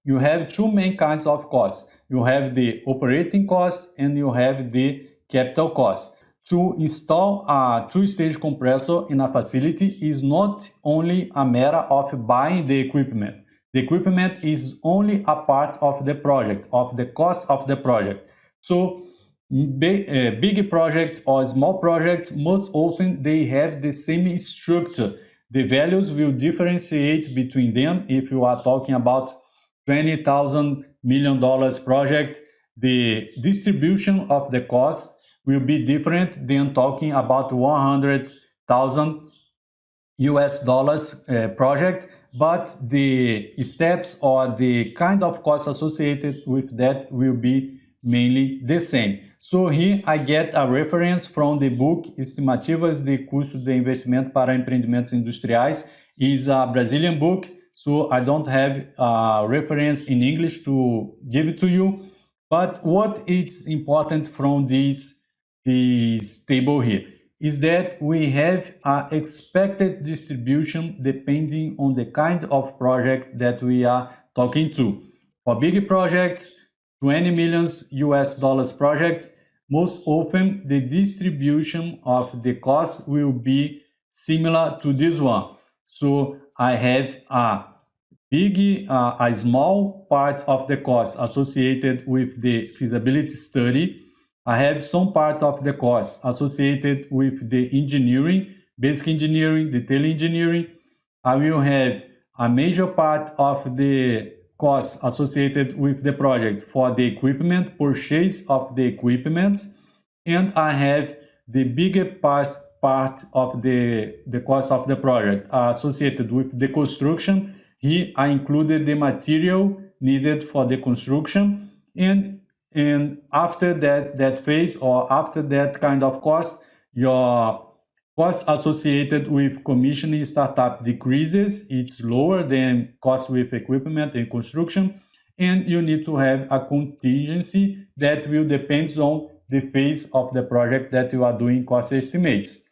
you have two main kinds of costs. You have the operating costs and you have the capital costs. To install a two-stage compressor in a facility is not only a matter of buying the equipment. The equipment is only a part of the project, of the cost of the project. So big projects or small projects, most often they have the same structure. The values will differentiate between them. If you are talking about $20,000 million project, the distribution of the costs will be different than talking about $100,000 project, but the steps or the kind of costs associated with that will be mainly the same. So here I get a reference from the book Estimativas de Custo de Investimento para Empreendimentos Industriais. Is a Brazilian book, so I don't have a reference in English to give it to you. But what is important from this table here is that we have an expected distribution depending on the kind of project that we are talking to. For big projects, $20 million project, most often the distribution of the cost will be similar to this one. So I have a small part of the cost associated with the feasibility study. I have some part of the cost associated with the engineering, basic engineering, detail engineering. I will have a major part of the cost associated with the project for the equipment, purchase of the equipment, and I have the bigger part of the cost of the project associated with the construction. Here I included the material needed for the construction, and after that phase, or after that kind of cost, your cost associated with commissioning startup decreases. It's lower than cost with equipment and construction. And you need to have a contingency that will depend on the phase of the project that you are doing cost estimates.